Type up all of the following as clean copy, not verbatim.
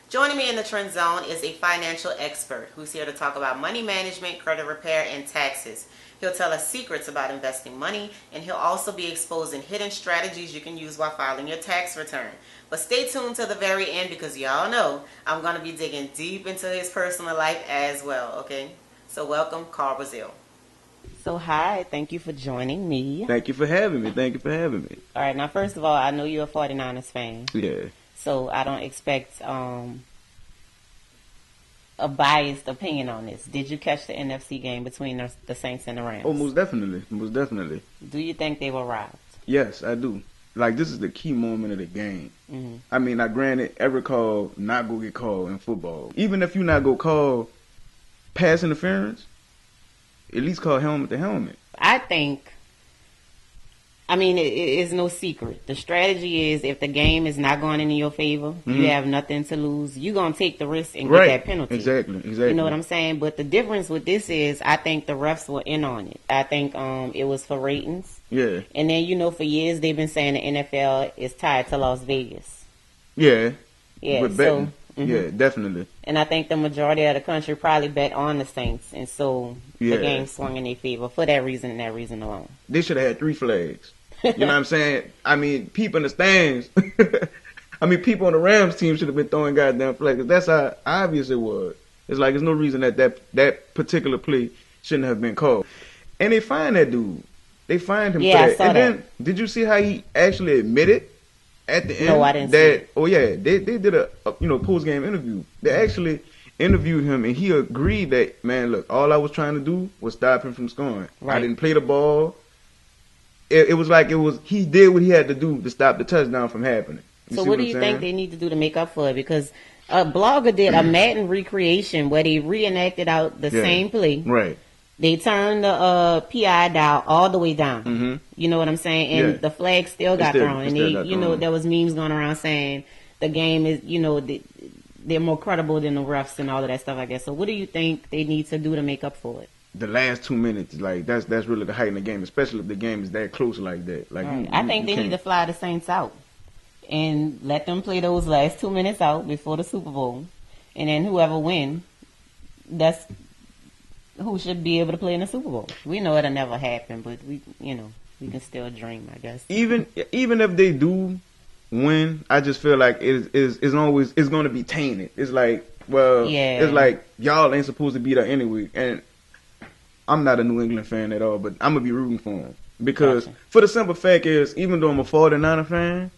Joining me in the Trend Zone is a financial expert who's here to talk about money management, credit repair, and taxes. He'll tell us secrets about investing money, and he'll also be exposing hidden strategies you can use while filing your tax return. But stay tuned to the very end because y'all know I'm going to be digging deep into his personal life as well, okay? So welcome, Carl Bazille. So hi, thank you for joining me. Thank you for having me. Thank you for having me. All right, now first of all, I know you're a 49ers fan. Yeah. So I don't expect a biased opinion on this. Did you catch the NFC game between the Saints and the Rams? Oh, most definitely. Most definitely. Do you think they were robbed? Yes, I do. Like, this is the key moment of the game. Mm-hmm. I mean, now granted, every call not go get called in football. Even if you not go call pass interference, at least call helmet to helmet. I mean, it is no secret. The strategy is if the game is not going in your favor, you have nothing to lose, you're going to take the risk and get that penalty. Exactly. You know what I'm saying? But the difference with this is I think the refs were in on it. I think it was for ratings. Yeah. And then, for years they've been saying the NFL is tied to Las Vegas. Yeah. Yeah, with betting. Yeah, definitely. And I think the majority of the country probably bet on the Saints. And so the game swung in their favor for that reason and that reason alone. They should have had 3 flags. You know what I'm saying? I mean, people in the stands. I mean, people on the Rams team should have been throwing goddamn flags. That's how obvious it was. It's like there's no reason that particular play shouldn't have been called. And they fined that dude. They fined him for that. I saw and that. Then, did you see how he actually admitted at the end? No, I didn't see it. Oh, yeah. They did a post-game interview. They actually interviewed him, and he agreed that, man, look, all I was trying to do was stop him from scoring. Right. I didn't play the ball. It was like he did what he had to do to stop the touchdown from happening. So what do you think they need to do to make up for it? Because a blogger did a Madden recreation where they reenacted out the same play. Right. They turned the PI dial all the way down. Mm-hmm. You know what I'm saying? And the flag still got thrown. And there was memes going around saying the game is, they're more credible than the refs and all of that stuff, I guess. So what do you think they need to do to make up for it? The last 2 minutes, like that's really the height in the game, especially if the game is that close like that. Like I think they need to fly the Saints out and let them play those last 2 minutes out before the Super Bowl, and then whoever wins, that's who should be able to play in the Super Bowl. We know it'll never happen, but we can still dream, I guess. Even if they do win, I just feel like it's going to be tainted. It's like, it's like y'all ain't supposed to be there anyway, and I'm not a New England fan at all, but I'm going to be rooting for them. Because for the simple fact is, even though I'm a 49er fan,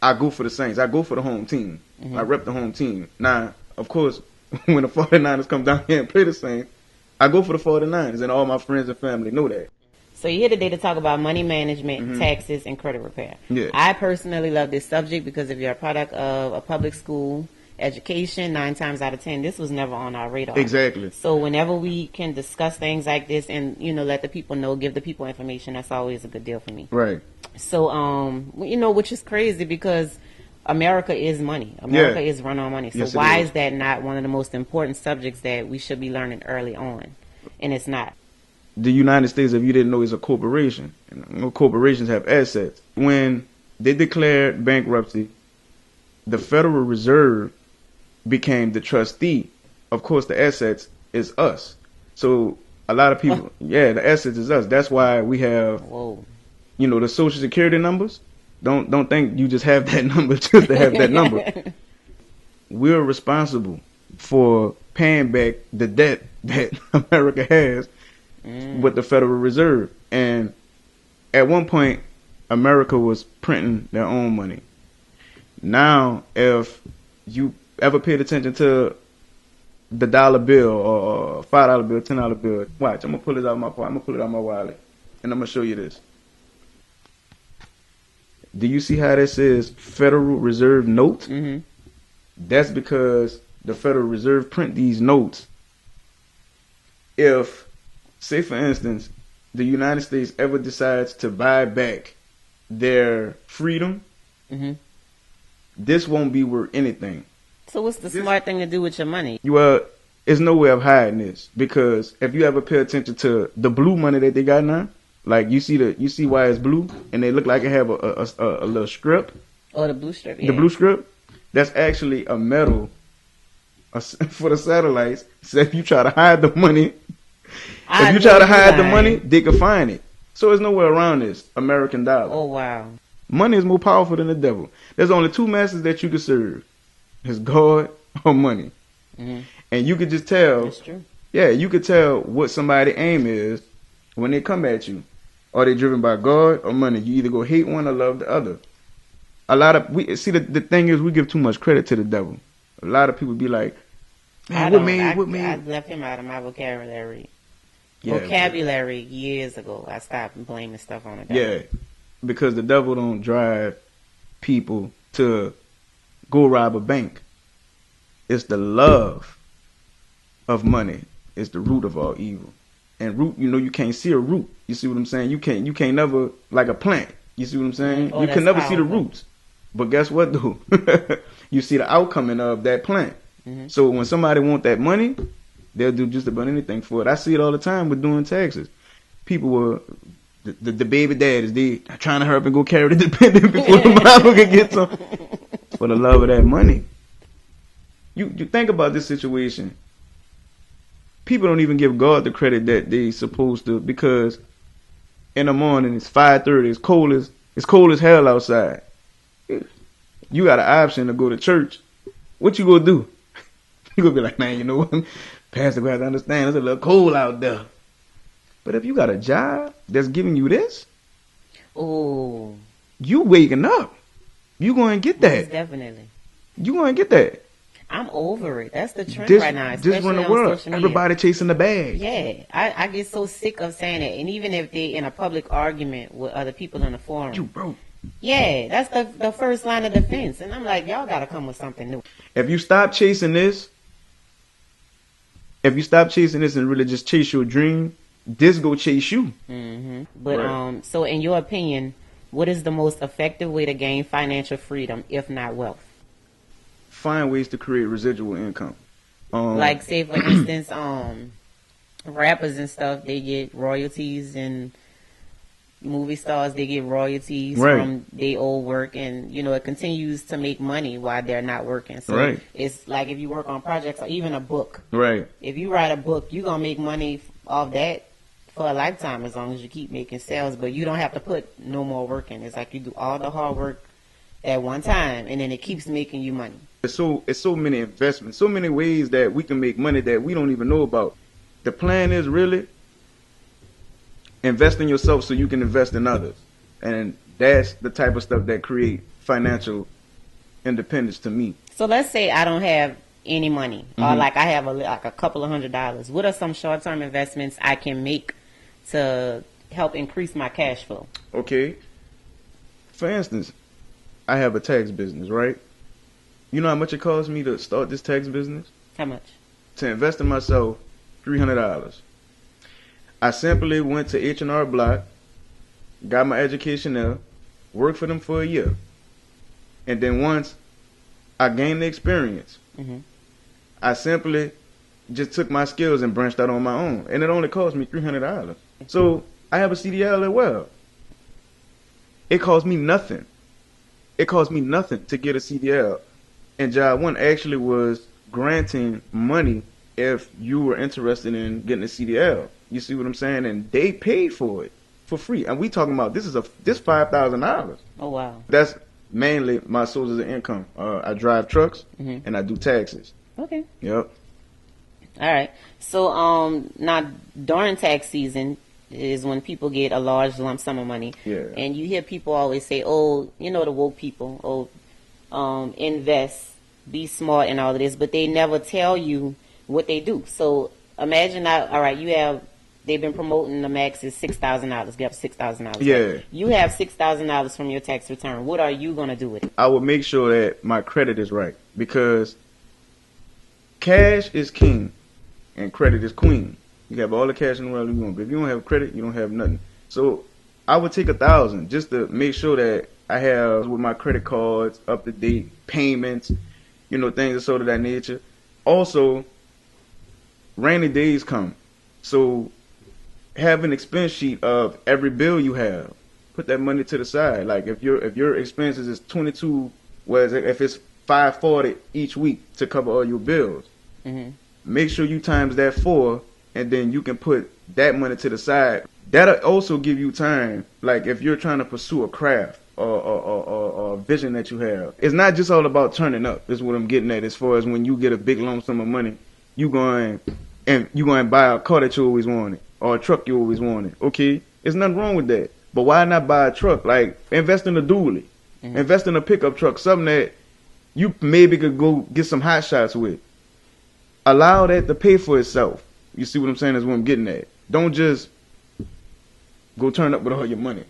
I go for the Saints. I go for the home team. Mm-hmm. I rep the home team. Now, of course, when the 49ers come down here and play the Saints, I go for the 49ers, and all my friends and family know that. So you're here today to talk about money management, taxes, and credit repair. Yeah. I personally love this subject because if you're a product of a public school education, 9 times out of 10, this was never on our radar. Exactly. So whenever we can discuss things like this and, let the people know, give the people information, that's always a good deal for me. Right. So, which is crazy because America is money. America is run on money. So yes, why is that not one of the most important subjects that we should be learning early on? And it's not. The United States, if you didn't know, is a corporation. And corporations have assets. When they declared bankruptcy, the Federal Reserve became the trustee. Of course, the assets is us. So a lot of people, the assets is us. That's why we have, the Social Security numbers. Don't think you just have that number just to have that number. We're responsible for paying back the debt that America has with the Federal Reserve. And at one point, America was printing their own money. Now, if you ever paid attention to the dollar bill or $5 bill, $10 bill, watch, I'm going to pull it out of my pocket. I'm going to pull it out of my wallet, and I'm going to show you this. Do you see how that says Federal Reserve note? Mm-hmm. That's because the Federal Reserve print these notes. If, say for instance, the United States ever decides to buy back their freedom, this won't be worth anything. So what's the smart thing to do with your money? Well, there's no way of hiding this, because if you ever pay attention to the blue money that they got now, like you see why it's blue, and they look like it have a little strip. Oh, the blue strip. Yeah. The blue strip, that's actually a metal for the satellites. So if you try to hide the money, I if you know try to you hide the lying. money, they can find it. So there's nowhere around this American dollar. Oh wow. Money is more powerful than the devil. There's only two masters that you can serve. It's God or money. Mm-hmm. And you could just tell. That's true. Yeah, you could tell what somebody's aim is when they come at you. Are they driven by God or money? You either go hate one or love the other. A lot of the thing is we give too much credit to the devil. A lot of people be like, man, what made? I left him out of my vocabulary. Yeah, Vocabulary years ago. I stopped blaming stuff on the devil. Yeah, because the devil don't drive people to go rob a bank. It's the love of money. It's the root of all evil. And root, you can't see a root. You see what I'm saying? You can't never, like a plant. You see what I'm saying? Oh, you can never powerful. see the roots. But guess what, though? You see the outcoming of that plant. Mm-hmm. So when somebody want that money, they'll do just about anything for it. I see it all the time with doing taxes. People were, the baby daddies, they trying to hurry up and go carry the dependent before the mama can get some. For the love of that money. You think about this situation. People don't even give God the credit that they supposed to, because in the morning it's 5:30. It's cold as hell outside. You got an option to go to church. What you gonna do? You gonna be like, man, you know what? Pastor got to understand it's a little cold out there. But if you got a job that's giving you this, oh, you waking up. You going to get that. most definitely. You going to get that. I'm over it. That's the trend This right now. run Especially the on world. social media. Everybody chasing the bag. Yeah, I get so sick of saying it. And even if they in a public argument with other people in the forum, You broke. yeah, that's the first line of defense. And I'm like, y'all got to come with something new. If you stop chasing this, and really just chase your dream, this go chase you. Hmm. But Right. so in your opinion, what is the most effective way to gain financial freedom, if not wealth? Find ways to create residual income. Like, say for instance, rappers and stuff, they get royalties, and movie stars, they get royalties Right. from their old work, and it continues to make money while they're not working. So Right. it's like if you work on projects or even a book. Right. If you write a book, you're gonna make money off that for a lifetime as long as you keep making sales, but you don't have to put no more work in. It's like you do all the hard work at one time, and then it keeps making you money. It's so many investments, so many ways that we can make money that we don't even know about. The plan is really invest in yourself so you can invest in others. And that's the type of stuff that create financial independence to me. So let's say I don't have any money, or Mhm. like I have a couple of $100s. What are some short-term investments I can make to help increase my cash flow? Okay. For instance, I have a tax business, right? You know how much it cost me to start this tax business? How much? To invest in myself, $300. I simply went to H&R Block, got my education there, worked for them for a year. And then once I gained the experience, Hmm. I simply just took my skills and branched out on my own. And it only cost me $300. So I have a CDL as well. It cost me nothing. It cost me nothing to get a CDL. And Job 1 actually was granting money if you were interested in getting a CDL. You see what I'm saying? And they paid for it for free. And we talking about this $5,000. Oh wow. That's mainly my sources of income. I drive trucks Mhm. and I do taxes. Okay. Yep. All right. So now during tax season is when people get a large lump sum of money. Yeah. And you hear people always say, "Oh, the woke people, invest, be smart, and all of this," but they never tell you what they do. So imagine that. All right, they've been promoting the max is $6,000. Get up $6,000. Yeah. Right? You have $6,000 from your tax return. What are you gonna do with it? I would make sure that my credit is right, because cash is king and credit is queen. You can have all the cash in the world you want, but if you don't have credit, you don't have nothing. So I would take $1,000 just to make sure that I have with my credit cards up to date payments, things of sort of that nature. Also, rainy days come, so have an expense sheet of every bill you have. Put that money to the side. Like if your expenses is 22, whereas if it's 540 each week to cover all your bills, Make sure you times that 4, and then you can put that money to the side. That'll also give you time. Like if you're trying to pursue a craft or a vision that you have, it's not just all about turning up. Is what I'm getting at. As far as when you get a big lump sum of money, you going and buy a car that you always wanted or a truck you always wanted. Okay, there's nothing wrong with that. But why not buy a truck? Like invest in a dually, invest in a pickup truck, something that you maybe could go get some hot shots with. Allow that to pay for itself. You see what I'm saying? Is what I'm getting at. Don't just go turn up with all your money.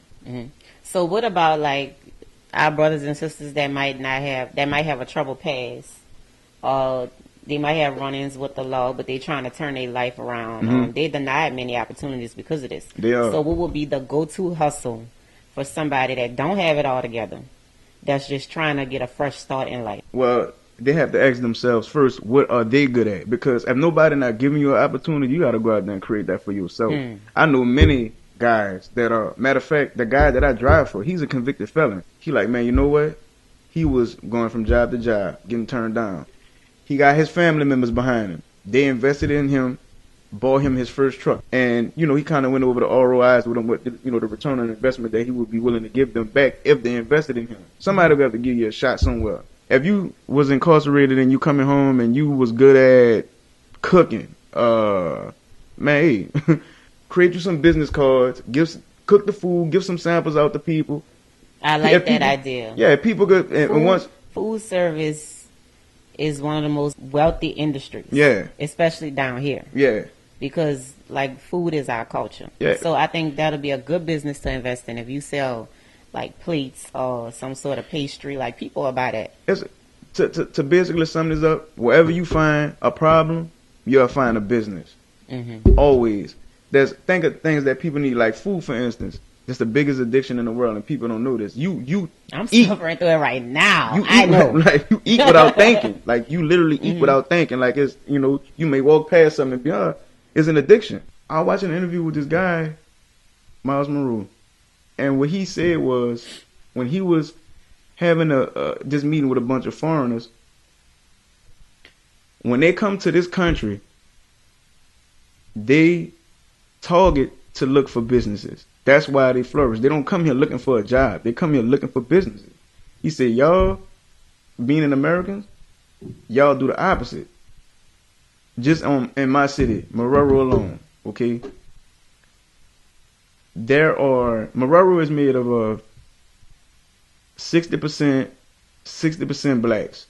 So what about like our brothers and sisters that might have a trouble past, or they might have run-ins with the law, but they trying to turn their life around. They denied many opportunities because of this. They are. So what would be the go-to hustle for somebody that don't have it all together, that's just trying to get a fresh start in life? Well, they have to ask themselves first, what are they good at? Because if nobody not giving you an opportunity, you got to go out there and create that for yourself. I know many guys that are, matter of fact, the guy that I drive for, he's a convicted felon. He like, man, you know what? He was going from job to job, getting turned down. He got his family members behind him. They invested in him, bought him his first truck. And, you know, he kind of went over the ROIs with him, what, you know, the return on investment that he would be willing to give them back if they invested in him. Somebody will have to give you a shot somewhere. If you was incarcerated and you coming home and you was good at cooking, man, hey, create you some business cards, cook the food, give some samples out to people. I like that idea. Yeah, people could, and once food service is one of the most wealthy industries. Yeah. Especially down here. Yeah. Because like food is our culture. Yeah. So I think that'll be a good business to invest in. If you sell like plates or some sort of pastry, like people will buy that. It's, to basically sum this up, wherever you find a problem, you'll find a business. Always. Think of things that people need, like food, for instance. It's the biggest addiction in the world, and people don't know this. I'm suffering through it right now. I know. Like you eat without thinking. Like you literally eat without thinking. Like it's, you know, you may walk past something and be, it's an addiction. I was watching an interview with this guy, Miles Monroe, and what he said was when he was having this meeting with a bunch of foreigners, when they come to this country, they target to look for businesses. That's why they flourish. They don't come here looking for a job. They come here looking for businesses. He said, y'all, being an Americans, y'all do the opposite. Just in my city, Marrero alone, okay? Marrero is made of 60% blacks,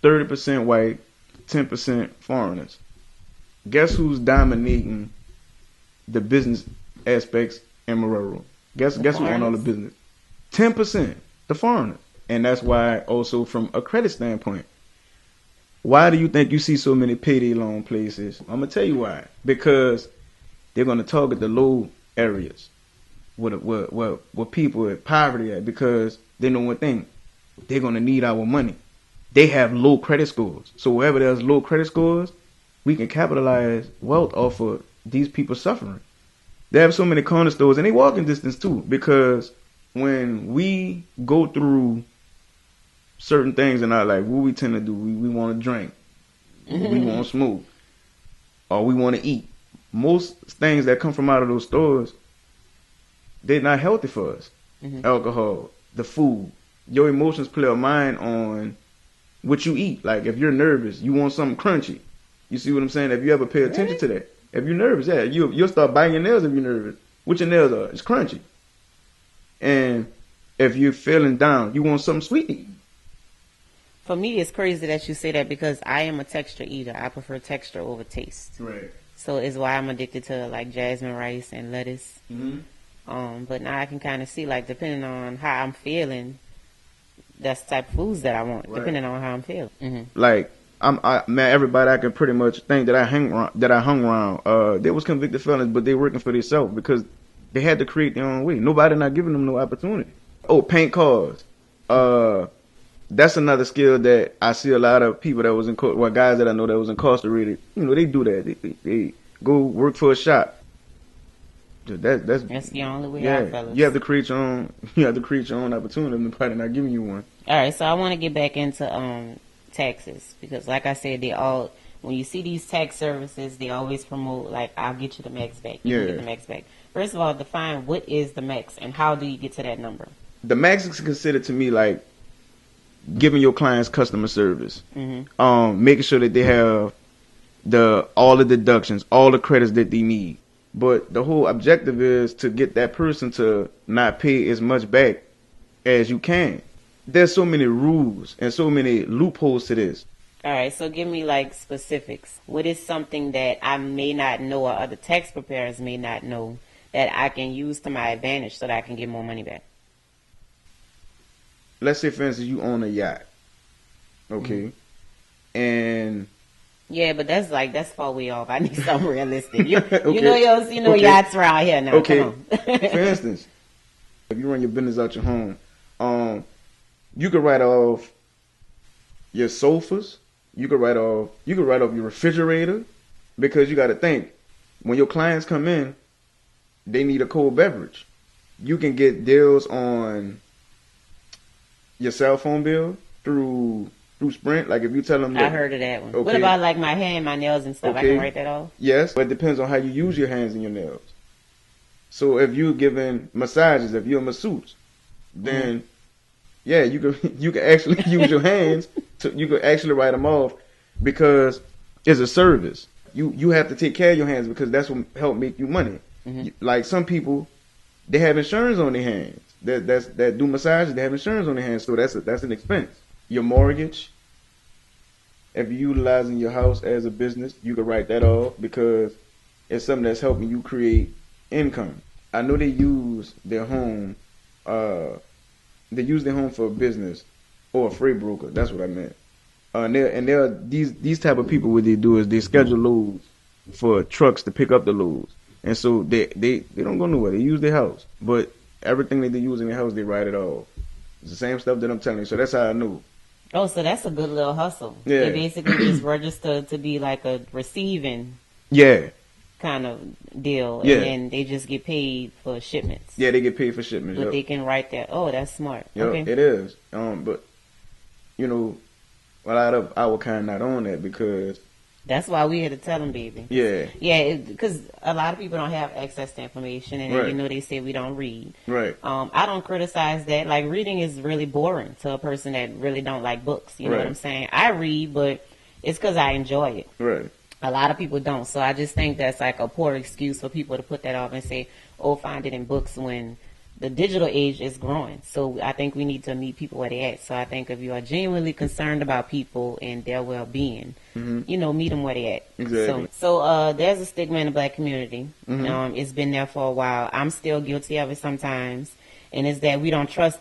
30% white, 10% foreigners. Guess who's dominating the business aspects in Marrero? Guess who own all the business? 10%, the foreigners. And that's why also from a credit standpoint, why do you think you see so many payday loan places? I'm going to tell you why. Because they're going to target the low areas where people at poverty at, because they know one thing. They're going to need our money. They have low credit scores. So wherever there's low credit scores, we can capitalize wealth off of these people suffering. They have so many corner stores, and they walking distance too, because when we go through certain things in our life, what we tend to do, we want to drink, we want to smoke, or we want to eat. Most things that come from out of those stores, they're not healthy for us. Alcohol, the food, your emotions play a mind on what you eat. Like if you're nervous, you want something crunchy. You see what I'm saying? If you ever pay attention to that. If you're nervous, yeah, you'll start biting your nails if you're nervous. What your nails are, it's crunchy. And if you're feeling down, you want something sweet to eat. For me, it's crazy that you say that, because I am a texture eater. I prefer texture over taste. Right. So it's why I'm addicted to like jasmine rice and lettuce. But now I can kind of see, like, depending on how I'm feeling, that's the type of foods that I want, depending on how I'm feeling. Like, man, everybody I can pretty much think that I hung around, they was convicted felons, but they working for themselves because they had to create their own way. Nobody not giving them no opportunity. Oh, paint cars. That's another skill that I see a lot of people that was guys that I know that was incarcerated. You know, they do that. They go work for a shop. That's the only way out, fellas. You have to create your own. You have to create your own opportunity. And they're probably not giving you one. All right, so I want to get back into taxes, because, like I said, when you see these tax services, they always promote, like, I'll get you the max back. You can get the max back. First of all, define what is the max and how do you get to that number? The max is considered to me like giving your clients customer service. Making sure that they have all the deductions, all the credits that they need. But the whole objective is to get that person to not pay as much back as you can. There's so many rules and so many loopholes to this. All right, so give me like specifics. What is something that I may not know or other tax preparers may not know that I can use to my advantage so that I can get more money back? Let's say, for instance, you own a yacht. Okay. And yeah, but that's far way off. I need something realistic. You know yachts around here now. Okay. Come on. For instance, if you run your business out your home, you could write off your sofas. You could write off your refrigerator, because you got to think, when your clients come in, they need a cold beverage. You can get deals on your cell phone bill through Sprint. Like if you tell them that, I heard of that one. Okay. What about like my hair and my nails and stuff? Okay. I can write that off? Yes, but it depends on how you use your hands and your nails. So if you're giving massages, if you're a masseuse, then yeah, you can actually use your hands you can actually write them off, because it's a service. You have to take care of your hands, because that's what help make you money. Like some people, they have insurance on their hands. That do massages, they have insurance on their hands, so that's an expense. Your mortgage, if you're utilizing your house as a business, you can write that off, because it's something that's helping you create income. I know they use their home. They use their home for a business or a freight broker. That's what I meant. And there are these type of people. What they do is they schedule loads for trucks to pick up the loads, and so they don't go nowhere. They use their house, but everything that they use in their house, they write it off. It's the same stuff that I'm telling you. So that's how I know. Oh, so that's a good little hustle. Yeah. They basically just register to be like a receiving. Yeah. Kind of deal, Yeah. and then they just get paid for shipments. Yeah, they get paid for shipments. But they can write that. Oh, that's smart. Yep, okay. It is. But you know, a lot of our kind not on that, because that's why we had to tell them, baby. Yeah. Yeah, because a lot of people don't have access to information, and Right. you know they say we don't read. Right. I don't criticize that. Like, reading is really boring to a person that really don't like books. You know what I'm saying? I read, but it's because I enjoy it. Right. A lot of people don't. So I just think that's like a poor excuse for people to put that off and say, oh, find it in books, when the digital age is growing. So I think we need to meet people where they're at. So I think if you are genuinely concerned about people and their well-being, you know, meet them where they're at. Exactly. So there's a stigma in the black community. It's been there for a while. I'm still guilty of it sometimes. And it's that we don't trust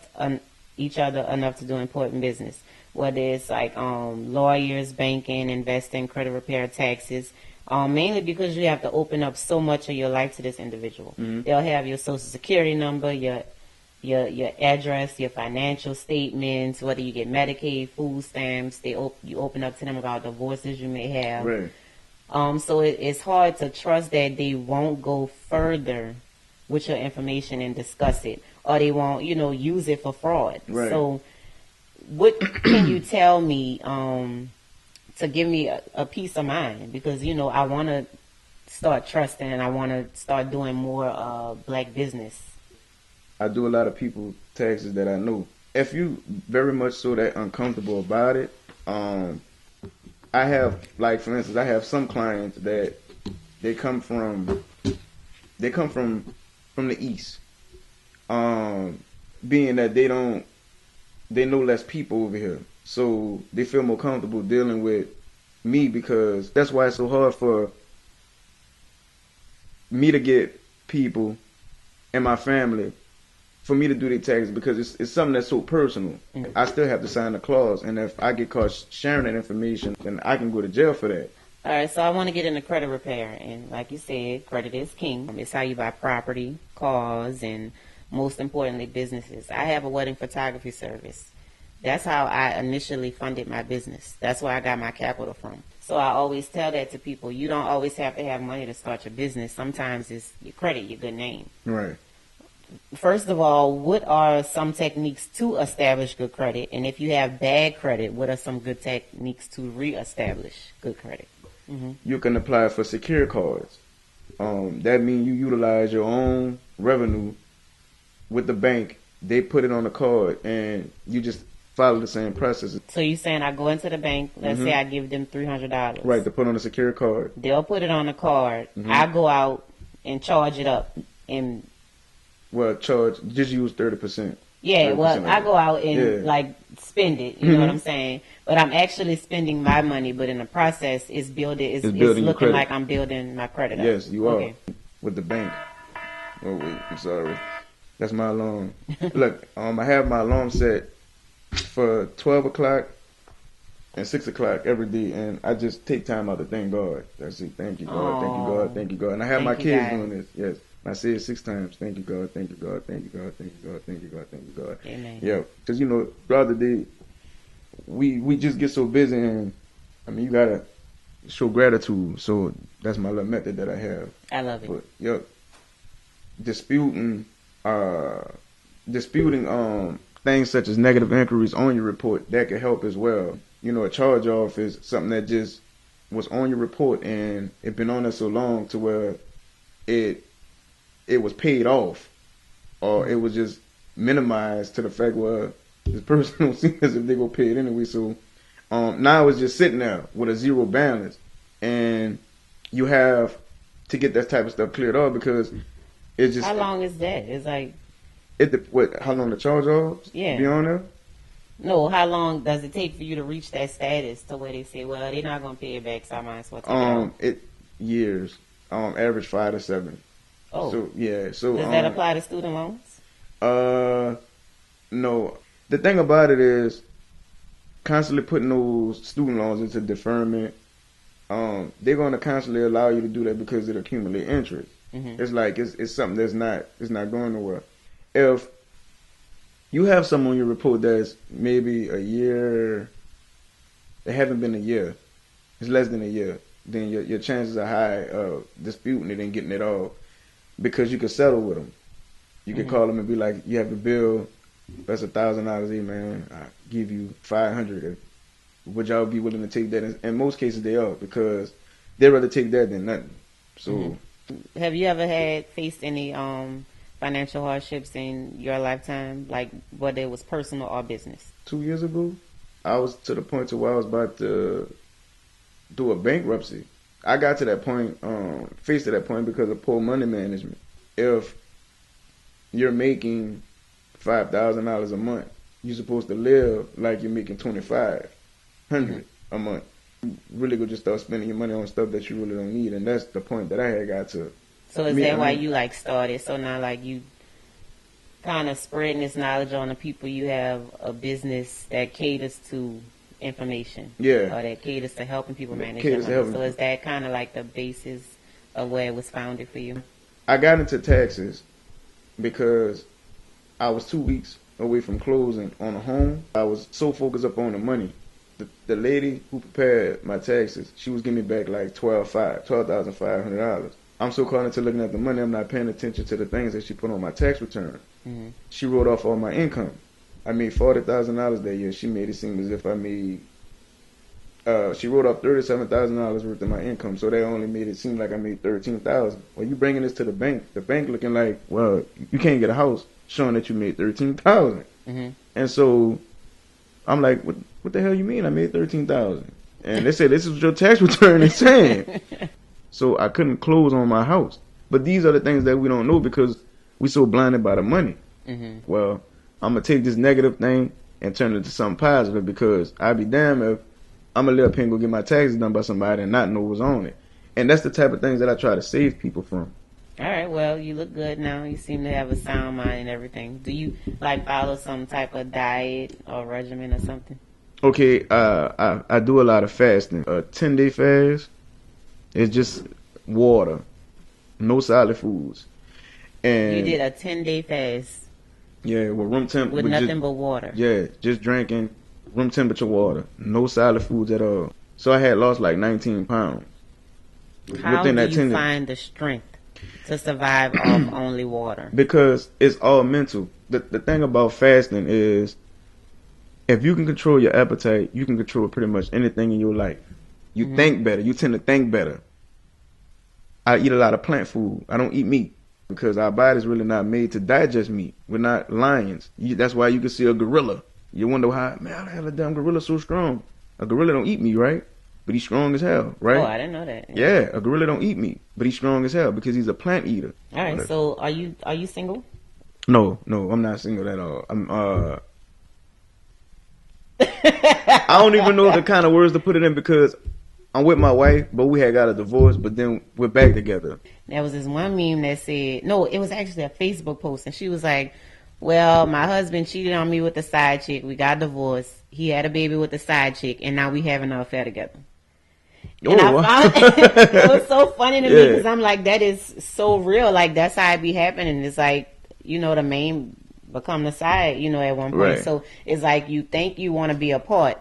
each other enough to do important business. Whether it's like lawyers, banking, investing, credit repair, taxes, mainly because you have to open up so much of your life to this individual. They'll have your social security number, your address, your financial statements, whether you get Medicaid, food stamps. You open up to them about divorces you may have. Right. So it's hard to trust that they won't go further with your information and discuss it, or they won't, use it for fraud. Right. So what can you tell me to give me a peace of mind? Because, I want to start trusting, and I want to start doing more black business. I do a lot of people taxes that I know. If you very much so that uncomfortable about it, I have, like, for instance, I have some clients that they come from the East. Being that they know less people over here, so they feel more comfortable dealing with me, because that's why it's so hard for me to get people in my family for me to do their taxes, because it's something that's so personal. I still have to sign a clause, and if I get caught sharing that information, then I can go to jail for that. All right, so I want to get into credit repair, and like you said, credit is king. It's how you buy property, cars, and most importantly, businesses. I have a wedding photography service. That's how I initially funded my business. That's where I got my capital from. So I always tell that to people. You don't always have to have money to start your business. Sometimes it's your credit, your good name. Right. First of all, what are some techniques to establish good credit? And if you have bad credit, what are some good techniques to reestablish good credit? you can apply for secure cards. That means you utilize your own revenue with the bank. They put it on the card, and you just follow the same process. So you saying I go into the bank, let's say I give them $300. Right, to put on a secure card. They'll put it on the card. I go out and charge it up. And well, just use 30%. Yeah, 30% well, I go out and like spend it. You know what I'm saying? But I'm actually spending my money. But in the process, it's looking like I'm building my credit. Yes, you are with the bank. Oh wait, I'm sorry. That's my alarm. Look, I have my alarm set for 12 o'clock and 6 o'clock every day, and I just take time out to thank God. That's it. Thank you, God. Thank you, God. Thank you, God. And I have my kids doing this. Yes. I say it 6 times. Thank you, God. Thank you, God. Thank you, God. Thank you, God. Thank you, God. Thank you, God. Amen. Yeah, because throughout the day, we just get so busy, and I mean, you gotta show gratitude. So that's my little method that I have. I love it. But disputing things such as negative inquiries on your report, that can help as well. A charge off is something that just was on your report, and it been on there so long to where it was paid off, or it was just minimized to the fact where this person don't seem as if they go pay it anyway. So now it's just sitting there with a zero balance, and you have to get that type of stuff cleared up because it's just. How long is that? It's like. How long the charge off? Yeah. Be on there? No, how long does it take for you to reach that status to where they say, well, they're not gonna pay it back, so I might as well take it years. Average 5 to 7. Oh. So yeah. So does that apply to student loans? No. The thing about it is constantly putting those student loans into deferment. They're gonna constantly allow you to do that because it accumulates interest. It's like it's something that's not going nowhere. If you have some on your report that's maybe a year, it haven't been a year, it's less than a year, then your chances are high of disputing it and getting it off because you can settle with them. You can call them and be like, you have the bill, that's $1,000. Hey man, I give you $500. Would y'all be willing to take that? In most cases they are, because they'd rather take that than nothing. So, have you ever faced any financial hardships in your lifetime, like whether it was personal or business? 2 years ago, I was to the point to where I was about to do a bankruptcy. I got to that point, faced to that point because of poor money management. If you're making $5,000 a month, you're supposed to live like you're making $2,500 a month. You really go just start spending your money on stuff that you really don't need, and that's the point that I had got to. So is that why you started? So now you kind of spreading this knowledge on the people. You have a business that caters to information. Yeah. Or that caters to helping people manage their money. So is that kind of like the basis of where it was founded for you? I got into taxes because I was 2 weeks away from closing on a home. I was so focused up on the money. The lady who prepared my taxes, she was giving me back like $12,500. I'm so caught into looking at the money, I'm not paying attention to the things that she put on my tax return. She wrote off all my income. I made $40,000 that year. She made it seem as if I made. She wrote off $37,000 worth of my income, so they only made it seem like I made $13,000. Well, you bringing this to the bank looking like, well, you can't get a house showing that you made $13,000. And so I'm like, what the hell you mean I made $13,000? And they said, this is what your tax return is saying. So I couldn't close on my house. But these are the things that we don't know because we're so blinded by the money. Well, I'm going to take this negative thing and turn it into something positive because I'd be damned if I'm going to let up here and go get my taxes done by somebody and not know what's on it. And that's the type of things that I try to save people from. All right, well, you look good now. You seem to have a sound mind and everything. Do you follow some type of diet or regimen or something? Okay, I do a lot of fasting. A 10-day fast is just water, no solid foods. And you did a 10-day fast. Yeah, with room temp with nothing but water. Yeah, just drinking room temperature water, no solid foods at all. So I had lost like 19 pounds. How do you find the strength to survive off only water? Because it's all mental. The thing about fasting is if you can control your appetite, you can control pretty much anything in your life. You think better. You tend to think better. I eat a lot of plant food. I don't eat meat because our body's really not made to digest meat. We're not lions. That's why you can see a gorilla. You wonder how, man, I have a damn gorilla so strong. A gorilla don't eat meat, right? But he's strong as hell, right? Oh, I didn't know that. Yeah, a gorilla don't eat meat, but he's strong as hell because he's a plant eater. All right, so are you single? No, I'm not single at all. I don't even know the kind of words to put it in because I'm with my wife, but we had got a divorce, but then we're back together. There was this one meme that said, no, it was actually a Facebook post, and she was like, well, my husband cheated on me with a side chick. We got divorced. He had a baby with a side chick, and now we having an affair together. And I found it was so funny to me because I'm like, that is so real. Like, that's how it be happening. It's like, you know, the main become the side, you know, at one point. Right. So it's like you think you want to be apart.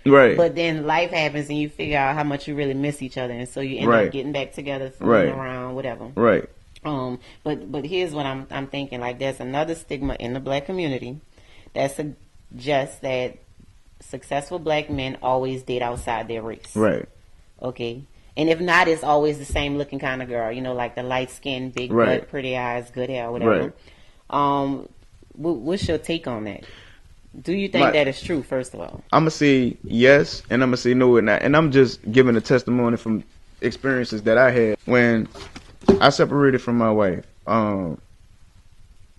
Right. But then life happens and you figure out how much you really miss each other. And so you end up getting back together, fooling around, whatever. Right. But here's what I'm thinking. Like, there's another stigma in the black community that suggests that successful black men always date outside their race. Right. Okay. And if not, it's always the same looking kind of girl, you know, like the light skin, big butt, pretty eyes, good hair, whatever. Right. What's your take on that? Do you think that is true, first of all? I'm going to say yes, and I'm going to say no. And I'm just giving a testimony from experiences that I had when I separated from my wife. She's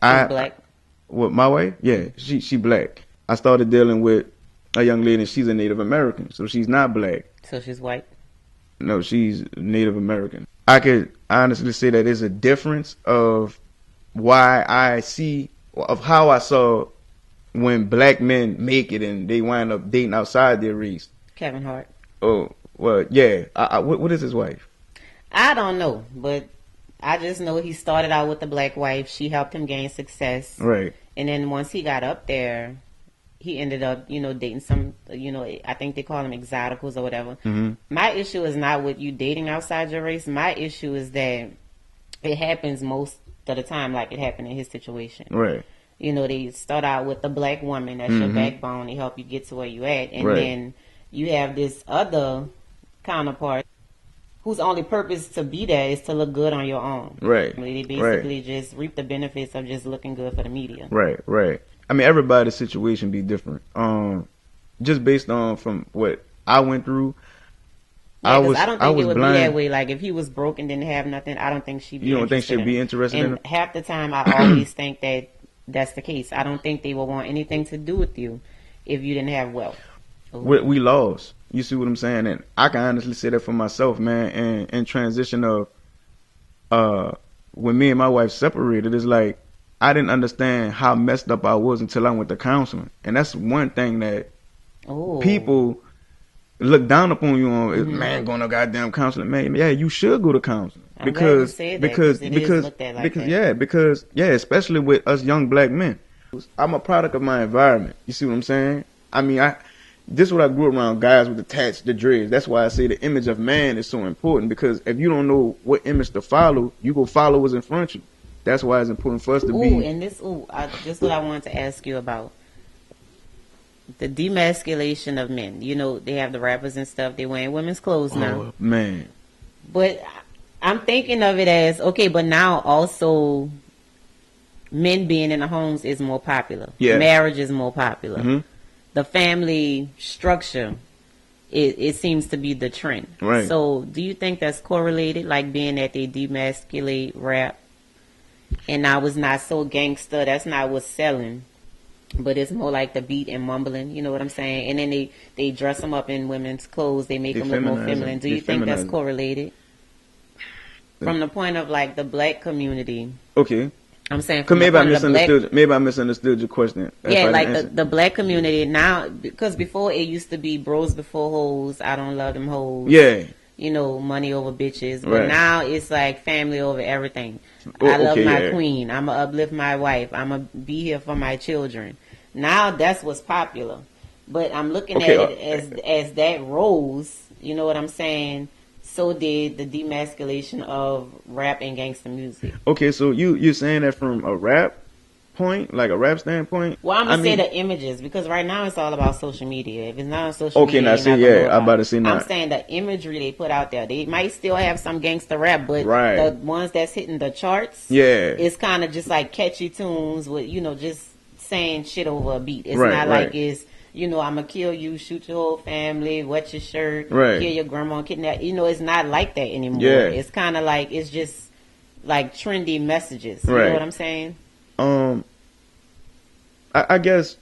black? What, my wife? Yeah, she black. I started dealing with a young lady, and she's a Native American, so she's not black. So she's white? No, she's Native American. I could honestly say that there's a difference of why I see, of how I saw when black men make it and they wind up dating outside their race. Kevin Hart. Oh, well, yeah. What is his wife? I don't know, but I just know he started out with a black wife. She helped him gain success. Right. And then once he got up there, he ended up, you know, dating some, you know, I think they call them exoticals or whatever. Mm-hmm. My issue is not with you dating outside your race. My issue is that it happens most of the time like it happened in his situation. Right. You know, they start out with the black woman, that's your backbone, they help you get to where you at. And then you have this other counterpart whose only purpose to be there is to look good on your own. Right. They basically just reap the benefits of just looking good for the media. Right. I mean, everybody's situation be different. Just based on from what I went through, I don't think it would blind. Be that way. Like, if he was broke and didn't have nothing, I don't think she'd be interested. You don't think she'd be interested in him? Half the time, I always think that that's the case. I don't think they will want anything to do with you if you didn't have wealth. We lost. You see what I'm saying? And I can honestly say that for myself, man. And in transition of when me and my wife separated, it's like I didn't understand how messed up I was until I went to counseling. And that's one thing that people look down upon you on. Is, man, going to goddamn counseling. Man, yeah, you should go to counseling. Because especially with us young black men. I'm a product of my environment. You see what I'm saying? I mean, this is what I grew around, guys with the tats, the dreads. That's why I say the image of man is so important, because if you don't know what image to follow, you go follow what's in front of you. That's why it's important for us to be. And this is what I wanted to ask you about. The demasculation of men. You know, they have the rappers and stuff. They wearing women's clothes now. Oh, man. But I'm thinking of it as, okay, but now also men being in the homes is more popular. Yeah. Marriage is more popular. Mm-hmm. The family structure, it seems to be the trend. Right. So do you think that's correlated, like being that they demasculate rap and now it's not so gangster, that's not what's selling, but it's more like the beat and mumbling, you know what I'm saying? And then they dress them up in women's clothes, they make them look more feminine. Do you think that's correlated? From the point of like the black community. Okay. I'm saying from maybe I misunderstood your question. Yeah, like the black community now, because before it used to be bros before hoes, I don't love them hoes. Yeah. You know, money over bitches. But now it's like family over everything. I love my queen. I'm going to uplift my wife. I'm going to be here for my children. Now that's what's popular. But I'm looking at it as that rose, you know what I'm saying? So did the demasculation of rap and gangster music. Okay, so you're saying that from a rap point, like a rap standpoint. Well, I'm gonna say the images, because right now it's all about social media. If it's not on social media, now you're see, not gonna know I'm about to say I'm not. saying the imagery they put out there. They might still have some gangster rap, but Right. the ones that's hitting the charts, it's kind of just like catchy tunes with, you know, just saying shit over a beat. It's not like it's, you know, I'm gonna kill you, shoot your whole family, wet your shirt, kill your grandma, kidnap. You know, it's not like that anymore. It's kind of like, it's just like trendy messages. You know what I'm saying? I guess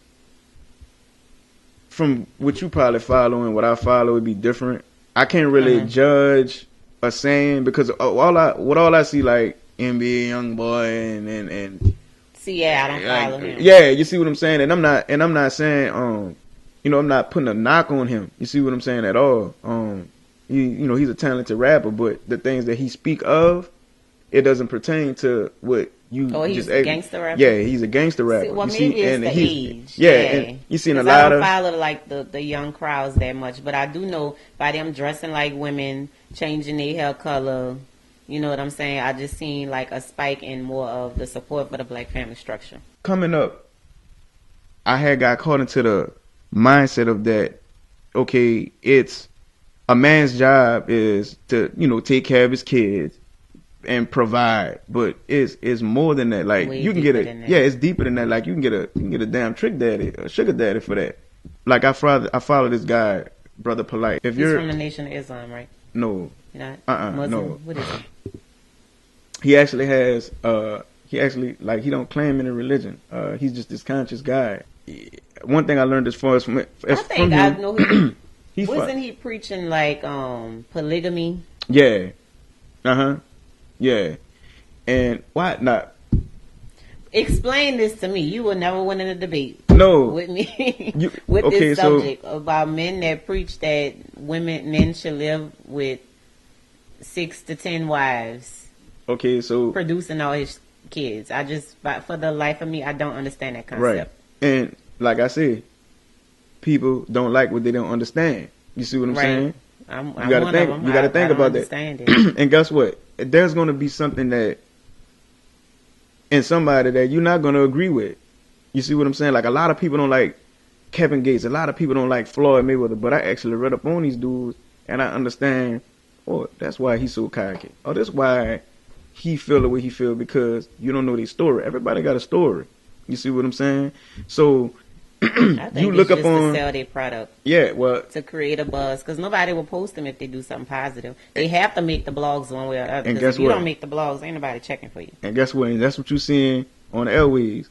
from what you probably follow and what I follow would be different. I can't really judge a saying because all I see, like NBA YoungBoy and see, I don't follow him. Yeah, you see what I'm saying, and I'm not saying you know, I'm not putting a knock on him. You see what I'm saying at all. You know, he's a talented rapper, but the things that he speak of, it doesn't pertain to what you he's a gangster rapper? Yeah, he's a gangster rapper. See, well, maybe it's the age. Yeah, and you seen a lot I don't follow like the young crowds that much, but I do know by them dressing like women, changing their hair color, you know what I'm saying? I just seen like a spike in more of the support for the black family structure. Coming up, I had got caught into the mindset of that, okay, it's a man's job is to, you know, take care of his kids and provide, but it's more than that. Like you can get it's deeper than that. Like you can get a damn trick daddy, a sugar daddy for that. Like I follow this guy, Brother Polite. He's from the Nation of Islam, right? No. You're not? Muslim? No. What is he? He actually has like he don't claim any religion. He's just this conscious guy. One thing I learned as far as from him, I know wasn't he preaching like polygamy? Yeah. Yeah. And why not? Explain this to me. You will never win in a debate. No. With me. This subject about men that preach that men should live with 6 to 10 wives. Okay, so producing all his kids. For the life of me, I don't understand that concept. Right. And like I said, people don't like what they don't understand. You see what I'm saying? I'm you gotta think about that. And guess what? There's gonna be something that in somebody that you're not gonna agree with. You see what I'm saying? Like a lot of people don't like Kevin Gates. A lot of people don't like Floyd Mayweather. But I actually read up on these dudes and I understand. Oh, that's why he's so cocky. Oh, that's why he feel the way he feel, because you don't know their story. Everybody got a story. You see what I'm saying? So I think you look up on to sell their product. Yeah, well, to create a buzz, because nobody will post them if they do something positive. They have to make the blogs one way or other. And guess if you don't make the blogs, ain't nobody checking for you. And guess what? And that's what you're seeing on the airwaves,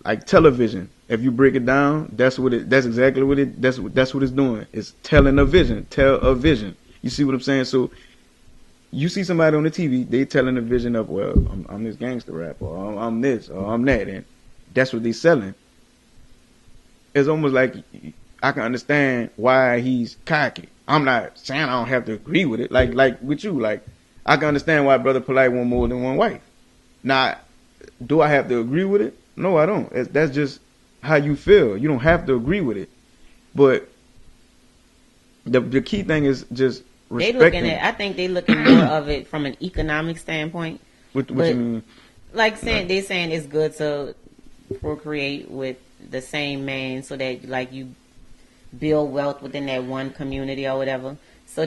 like television. If you break it down, that's exactly what that's what it's doing. It's telling a vision. Tell a vision. You see what I'm saying? So you see somebody on the TV, they telling a vision of, well, I'm this gangster rapper, or I'm this, or I'm that, and that's what they selling. It's almost like I can understand why he's cocky. I'm not saying I don't have to agree with it. Like with you, like I can understand why Brother Polite want more than one wife. Now, do I have to agree with it? No, I don't. That's just how you feel. You don't have to agree with it. But the key thing is just respecting. I think they looking more of it from an economic standpoint. What you mean? Like they saying it's good to procreate with the same man so that like you build wealth within that one community or whatever. So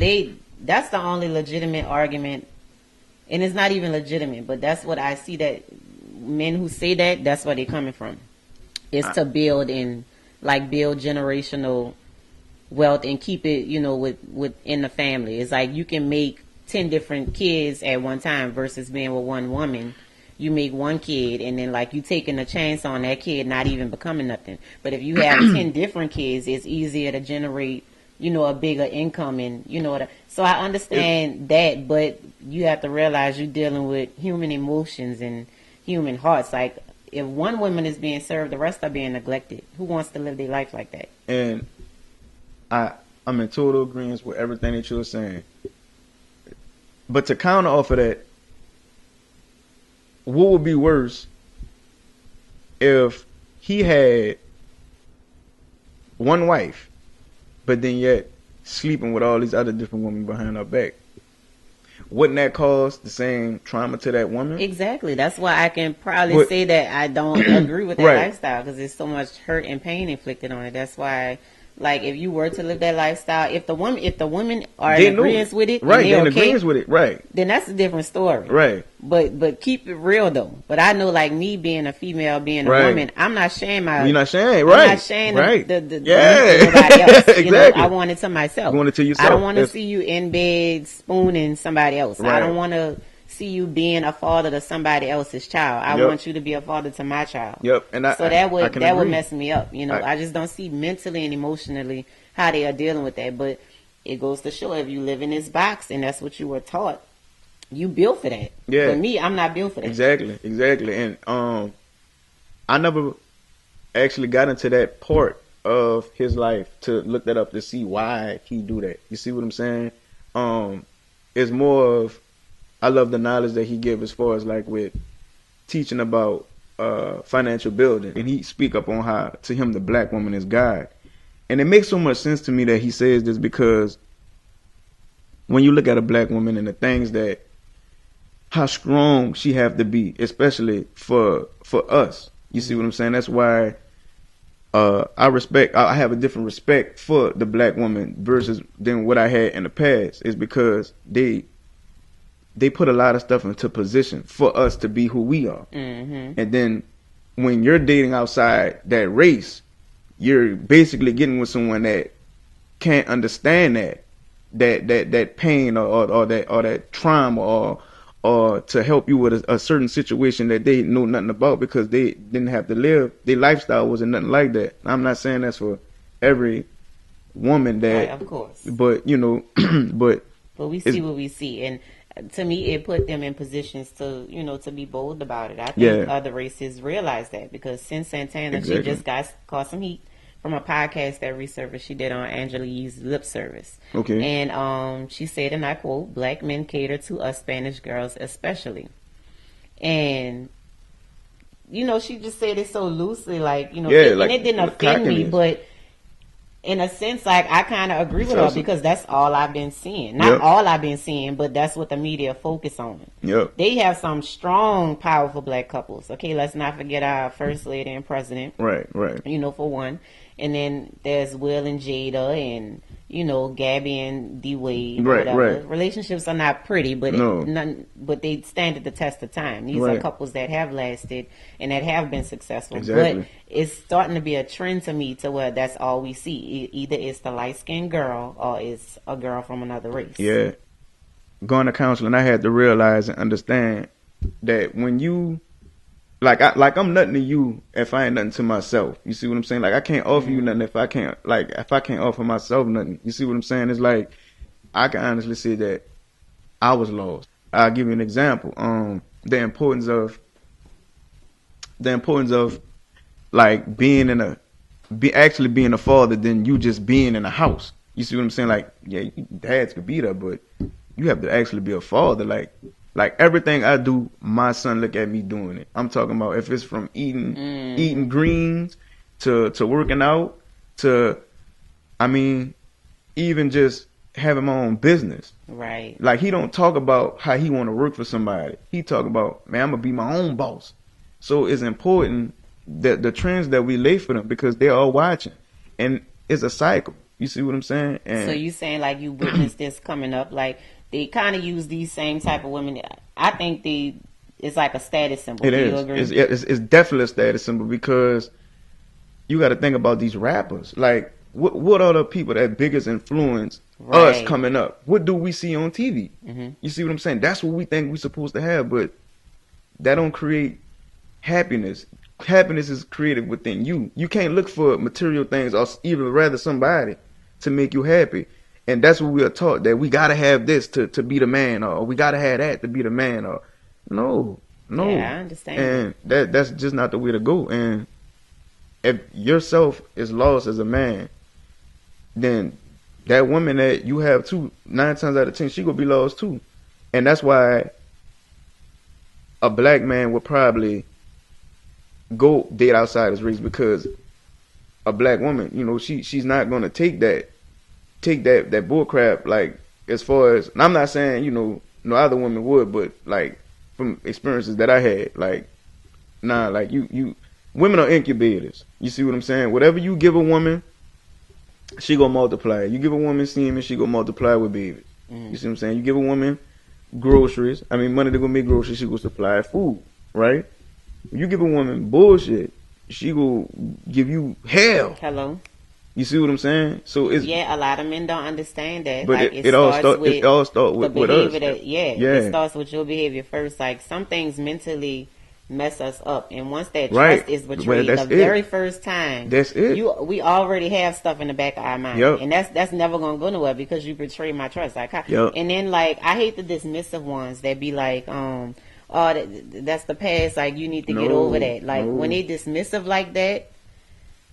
that's the only legitimate argument, and it's not even legitimate, but that's what I see, that men who say that's where they're coming from. It's to build generational wealth and keep it, you know, within the family. It's like you can make 10 different kids at one time versus being with one woman. You make one kid and then like you taking a chance on that kid not even becoming nothing. But if you have 10 different kids, it's easier to generate, you know, a bigger income, and you know so I understand that, but you have to realize you're dealing with human emotions and human hearts. Like if one woman is being served, the rest are being neglected. Who wants to live their life like that? And I'm in total agreement with everything that you're saying. But to counter off of that, what would be worse if he had one wife, but then yet sleeping with all these other different women behind her back? wouldn't that cause the same trauma to that woman? Exactly. That's why I can probably say that I don't agree with that Right. lifestyle, because there's so much hurt and pain inflicted on it. That's why, like, if you were to live that lifestyle, if the women are in agreement with it, right? They're in okay, agreement with it, right? Then that's a different story, right? But keep it real though. But I know, like me being a female, being a woman, I'm not sharing my. You're not sharing, right? I'm not sharing the nobody else. Exactly. You know, I want it to myself. You want it to yourself. I don't want to see you in bed spooning somebody else. Right. I don't want to see you being a father to somebody else's child. I want you to be a father to my child. Yep. And that would mess me up. You know, I just don't see mentally and emotionally how they are dealing with that. But it goes to show, if you live in this box and that's what you were taught, you built for that. Yeah. For me, I'm not built for that. Exactly. And I never actually got into that part of his life to look that up to see why he do that. You see what I'm saying? It's more of, I love the knowledge that he give as far as like with teaching about financial building, and he speak up on how to him the black woman is God. And it makes so much sense to me that he says this, because when you look at a black woman and the things that, how strong she have to be, especially for us. You see what I'm saying? That's why I have a different respect for the black woman versus than what I had in the past, is because they put a lot of stuff into position for us to be who we are. Mm-hmm. And then when you're dating outside that race, you're basically getting with someone that can't understand that pain or that trauma or to help you with a certain situation that they know nothing about, because they didn't have to live. Their lifestyle wasn't nothing like that. I'm not saying that's for every woman that, right, of course. But you know, but we see what we see, and to me, it put them in positions to, to be bold about it. I think other races realize that, because since Santana, she just caught some heat from a podcast that resurfaced she did on Angela Yee's Lip Service. Okay. And she said, and I quote, "Black men cater to us Spanish girls especially." And, she just said it so loosely, like, and it didn't offend me, but in a sense, like, I kind of agree with her, because that's all I've been seeing. Not all I've been seeing, but that's what the media focus on. Yep. They have some strong, powerful black couples. Okay, let's not forget our first lady and president. Right. For one. And then there's Will and Jada, and, Gabby and D-Wade. Right. Relationships are not pretty, but but they stand at the test of time. These are couples that have lasted and that have been successful. Exactly. But it's starting to be a trend to me to where that's all we see. Either it's the light-skinned girl or it's a girl from another race. Yeah. Going to counseling, I had to realize and understand that when you, I'm nothing to you if I ain't nothing to myself. You see what I'm saying? Like, I can't offer you nothing if I can't offer myself nothing. You see what I'm saying? It's like, I can honestly say that I was lost. I'll give you an example. The importance of like actually being a father than you just being in a house. You see what I'm saying? Like, yeah, dads could be there, but you have to actually be a father. Like everything I do, my son look at me doing it. I'm talking about if it's from eating greens to working out to, even just having my own business. Right. Like, he don't talk about how he want to work for somebody. He talk about, man, I'm gonna be my own boss. So it's important that the trends that we lay for them, because they're all watching, and it's a cycle. You see what I'm saying? And so you saying, like, you witnessed this coming up, like, they kind of use these same type of women. I think it's like a status symbol. It Do is. you agree? It's definitely a status symbol, because you got to think about these rappers. Like, what are the people that biggest influence us coming up? What do we see on TV? Mm-hmm. You see what I'm saying? That's what we think we're supposed to have, but that don't create happiness. Happiness is created within you. You can't look for material things or even rather somebody to make you happy. And that's what we are taught, that we gotta have this to be the man, or we gotta have that to be the man, or no. Yeah, I understand. And that's just not the way to go. And if yourself is lost as a man, then that woman that you have too, 9 times out of 10, she gonna be lost too. And that's why a black man would probably go date outside his race, because a black woman, she's not gonna take that bull crap, like, as far as, and I'm not saying, no other woman would, but like from experiences that I had, like nah, like you women are incubators. You see what I'm saying? Whatever you give a woman, she gonna multiply. You give a woman semen, she gonna multiply with babies. You see what I'm saying? You give a woman groceries, I mean money to go make groceries, she gonna supply food, right? You give a woman bullshit, she gonna give you hell. Hello. You see what I'm saying? So it's a lot of men don't understand that. But like it all starts with the behavior us. It starts with your behavior first. Like some things mentally mess us up, and once that trust is betrayed, very first time, that's it. We already have stuff in the back of our mind, and that's never gonna go nowhere because you betray my trust. Like, and then like I hate the dismissive ones that be like, oh, that's the past. Like you need to get over that. Like when they dismissive like that,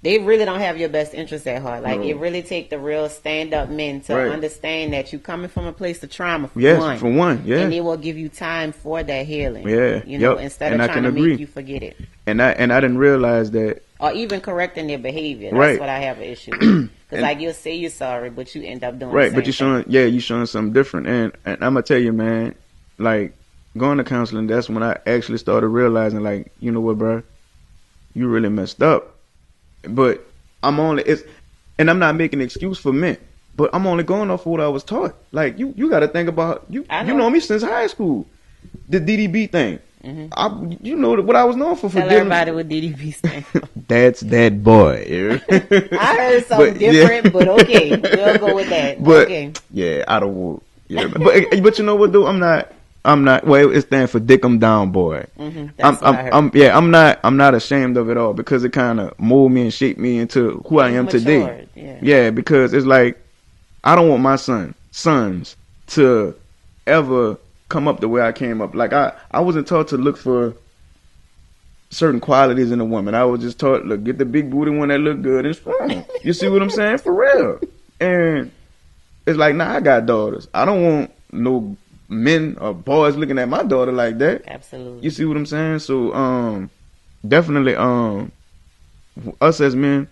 they really don't have your best interest at heart. Like it really take the real stand up men to understand that you coming from a place of trauma. For one, and they will give you time for that healing. You know, instead of trying to make you forget it. And I didn't realize that, or even correcting their behavior. That's what I have an issue with. Because like you'll say you're sorry, but you end up doing the same but you're showing something different. And I'm gonna tell you, man, like going to counseling, that's when I actually started realizing, like, you know what, bro, you really messed up. But I'm not making an excuse for men, but I'm only going off of what I was taught. Like you got to think about you know me since high school, the DDB thing. You know what I was known for. Tell everybody what DDB stands for. That's that boy. I heard something different, but okay, we'll go with that. But okay. Yeah, I don't want. Yeah, but you know what though? I'm not. Well, it stands for Dick 'em Down Boy. I'm not ashamed of it all because it kind of molded me and shaped me into who I am today. Yeah, because it's like I don't want my sons to ever come up the way I came up. Like I wasn't taught to look for certain qualities in a woman. I was just taught, look, get the big booty one that look good and strong. You see what I'm saying? For real. And it's like, nah, I got daughters. I don't want no men or boys looking at my daughter like that. Absolutely. You see what I'm saying? So definitely us as men,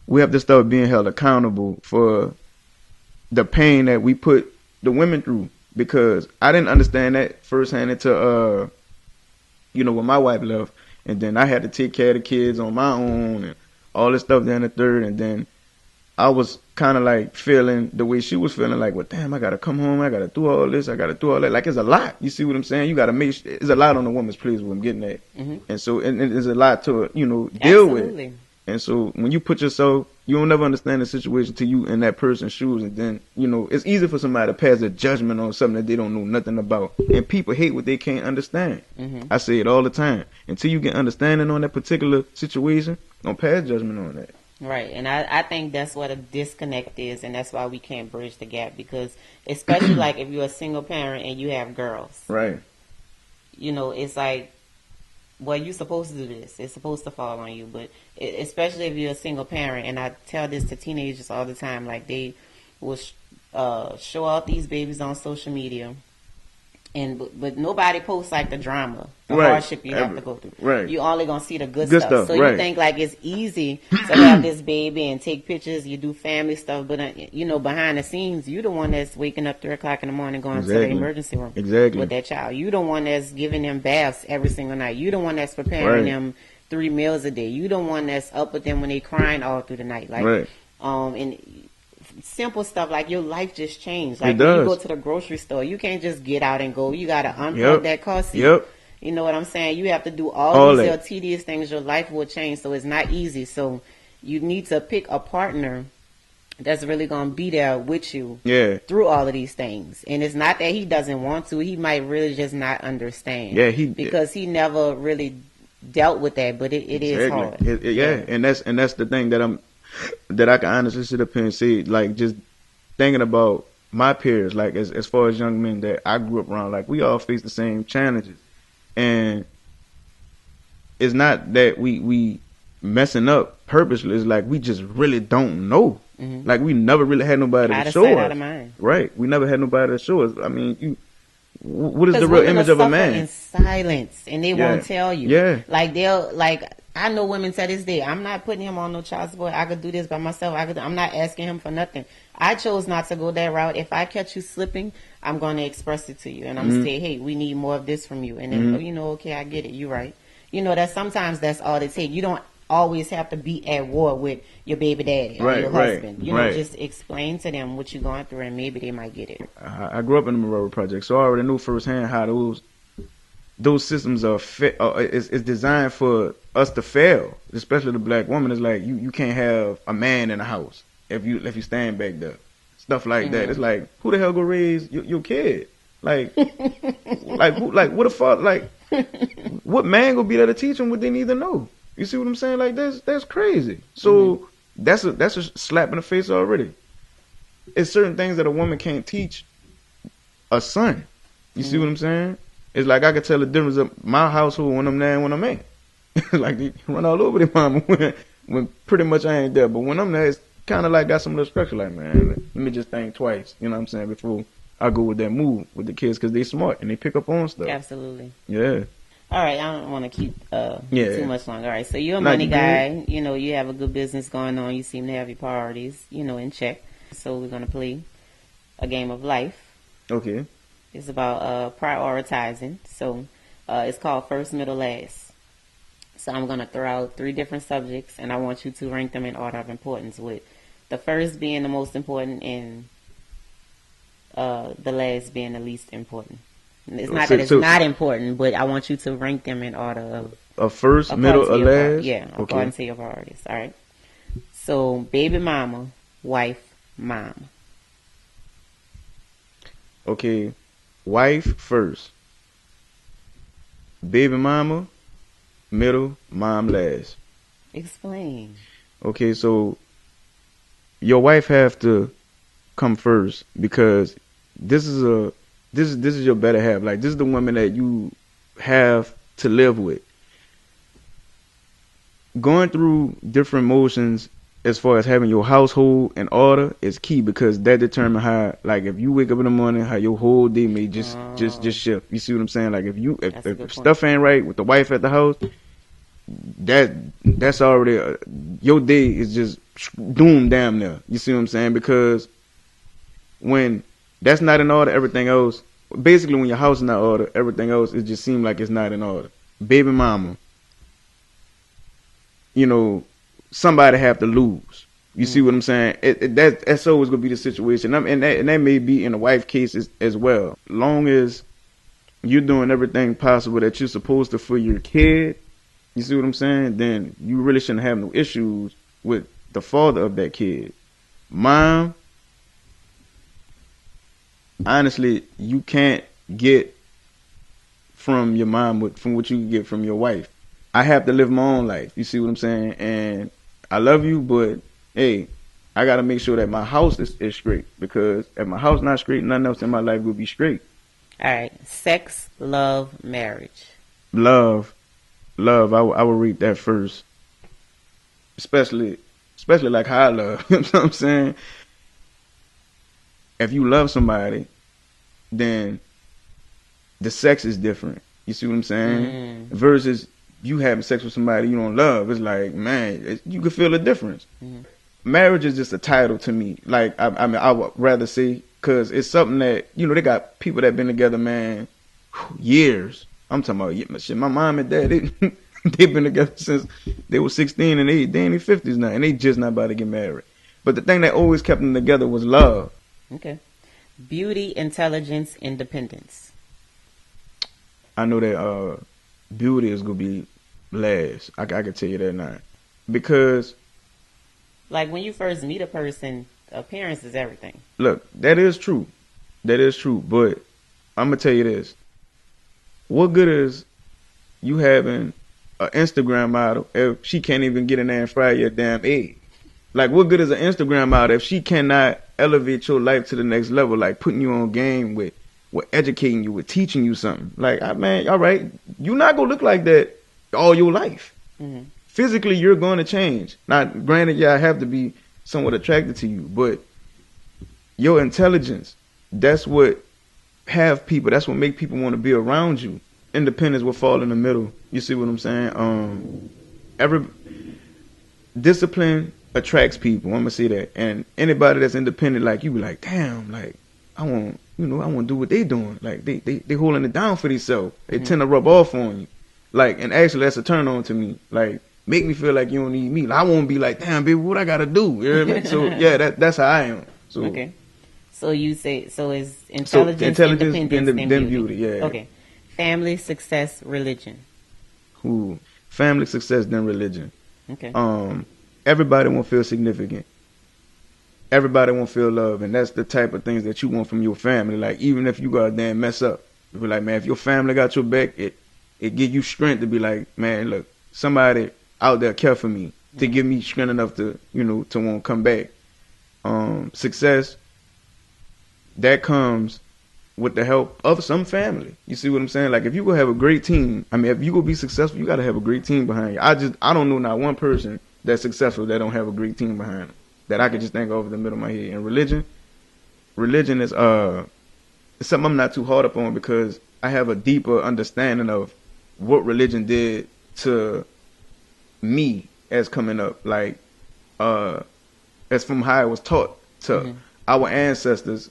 we have to start being held accountable for the pain that we put the women through, because I didn't understand that firsthand until when my wife left, and then I had to take care of the kids on my own and all this stuff down the third, and then I was kind of like feeling the way she was feeling, like, well, damn, I got to come home. I got to do all this. I got to do all that. Like, it's a lot. You see what I'm saying? You got to make sure. It's a lot on the woman's plate is what I'm getting at. And so and there's a lot to, deal with. And so when you put yourself, you don't never understand the situation till you in that person's shoes. And then, it's easy for somebody to pass a judgment on something that they don't know nothing about. And people hate what they can't understand. I say it all the time. Until you get understanding on that particular situation, don't pass judgment on that. Right, and I think that's what a disconnect is, and that's why we can't bridge the gap, because especially like if you're a single parent and you have girls. Right. It's like, well, you're supposed to do this. It's supposed to fall on you, but especially if you're a single parent, and I tell this to teenagers all the time, like they will show out these babies on social media, but nobody posts like the drama, the hardship you have to go through. Right. You only gonna see the good stuff. So you think like it's easy to have this baby and take pictures. You do family stuff, but behind the scenes, you the one that's waking up 3 o'clock in the morning, going to the emergency room with that child. You the one that's giving them baths every single night. You the one that's preparing them 3 meals a day. You the one that's up with them when they crying all through the night. Like, and simple stuff like your life just changed. Like when you go to the grocery store, you can't just get out and go. You got to unplug that car seat. You know what I'm saying? You have to do all these tedious things. Your life will change, so it's not easy. So you need to pick a partner that's really going to be there with you through all of these things. And it's not that he doesn't want to. He might really just not understand. Because he never really dealt with that, but it is hard. And that's the thing that I can honestly sit up here and say, like, just thinking about my peers, like as far as young men that I grew up around, like we all face the same challenges, and it's not that we messing up purposely. It's like we just really don't know. Like we never really had nobody to show us. Out of mind. Right? We never had nobody to show us. I mean, what is the real image of a man? In silence, and they won't tell you. Yeah. Like they'll I know women to this day. I'm not putting him on no child support. I could do this by myself. I'm not asking him for nothing. I chose not to go that route. If I catch you slipping, I'm going to express it to you. And I'm going to say, hey, we need more of this from you. And then, you know, okay, I get it. You're right. You know, that sometimes that's all they take. You don't always have to be at war with your baby daddy or your husband. You know, just explain to them what you're going through and maybe they might get it. I grew up in the Monroe Project, so I already knew firsthand how those systems are it's designed for us to fail, especially the black woman. It's like you can't have a man in the house if you stand back there, stuff like that. It's like, who the hell gonna raise your kid? Like what the fuck? Like, what man gonna be there to teach them what they need to know? You see what I'm saying? Like, that's crazy. So that's a slap in the face already. It's certain things that a woman can't teach a son. You see what I'm saying? It's like I could tell the difference of my household when I'm there and when I'm in. Like, they run all over their mama when pretty much I ain't there. But when I'm there, it's kind of like got some of the structure. Like, man, let me just think twice. You know what I'm saying? Before I go with that move with the kids, because they smart and they pick up on stuff. Absolutely. Yeah. All right, I don't want to keep too much longer. All right, so you're a money guy. You know, you have a good business going on. You seem to have your priorities, you know, in check. So we're going to play a game of life. Okay. It's about prioritizing. So it's called First, Middle, Last. So I'm going to throw out 3 different subjects, and I want you to rank them in order of importance, with the first being the most important and the last being the least important. It's not that it's not important, but I want you to rank them in order of first, middle, or last? Yeah, according to your priorities. All right. So, baby mama, wife, mom. Okay. Wife first. Baby mama, middle, mom last. Explain. Okay, so your wife have to come first, because this is your better half. Like, this is the woman that you have to live with. Going through different motions as far as having your household in order is key, because that determines how, like, if you wake up in the morning, how your whole day may just shift. You see what I'm saying? Like, if stuff ain't right with the wife at the house, that's already your day is just doomed damn near. You see what I'm saying? Because when that's not in order, everything else, basically when your house is not in order, everything else, it just seems like it's not in order. Baby mama, you know, somebody have to lose. You see what I'm saying? That's always gonna be the situation, and that may be in the wife case as well. Long as you're doing everything possible that you're supposed to for your kid, you see what I'm saying? Then you really shouldn't have no issues with the father of that kid. Mom, honestly, you can't get from your mom from what you can get from your wife. I have to live my own life. You see what I'm saying? And I love you, but hey, I got to make sure that my house is straight, because if my house not straight, nothing else in my life will be straight. All right. Sex, love, marriage. Love. I will read that first. Especially like how I love. You know what I'm saying? If you love somebody, then the sex is different. You see what I'm saying? Versus you having sex with somebody you don't love. It's like, man, you can feel the difference. Marriage is just a title to me. Like, I mean, I would rather say, because it's something that, you know, they got people that been together, man, years. I'm talking about, shit, my mom and dad, they've been together since they were 16, and they in their 50s now, and they just not about to get married. But the thing that always kept them together was love. Okay. Beauty, intelligence, independence. I know that beauty is going to be last. I can tell you that now. Because, like, when you first meet a person, appearance is everything. Look, that is true. But I'm going to tell you this. What good is you having an Instagram model if she can't even get in there and fry your damn egg? Like, what good is an Instagram model if she cannot elevate your life to the next level, like putting you on game with educating you, with teaching you something? Like, man, all right, you're not going to look like that all your life. Physically, you're going to change. Now, granted, I have to be somewhat attracted to you, but your intelligence, that's what that's what make people want to be around you. Independence will fall in the middle. You see what I'm saying? every discipline attracts people. I'm gonna say that, and anybody that's independent, like you, be like, damn, like I want, I want to do what they doing. Like they holding it down for themselves. They tend to rub off on you, like, and actually that's a turn on to me. Like, make me feel like you don't need me. Like, I won't be like, damn, baby, what I gotta do? You know what I mean? So yeah, that's how I am. So okay. So you say so is intelligence independence, then beauty. Yeah. Okay. Family, success, religion. Who? Family, success, then religion. Okay. Everybody won't feel significant. Everybody won't feel love, and that's the type of things that you want from your family. Like, even if you got damn mess up, you be like, man, if your family got your back, it give you strength to be like, man, look, somebody out there care for me, to give me strength enough to, to want to come back. Success, that comes with the help of some family. You see what I'm saying? Like, if you gonna have a great team, I mean, if you gonna be successful, you gotta have a great team behind you. I don't know not one person that's successful that don't have a great team behind them, that I could just think over the middle of my head. And religion is it's something I'm not too hard up on, because I have a deeper understanding of what religion did to me as coming up, like as from how I was taught to our ancestors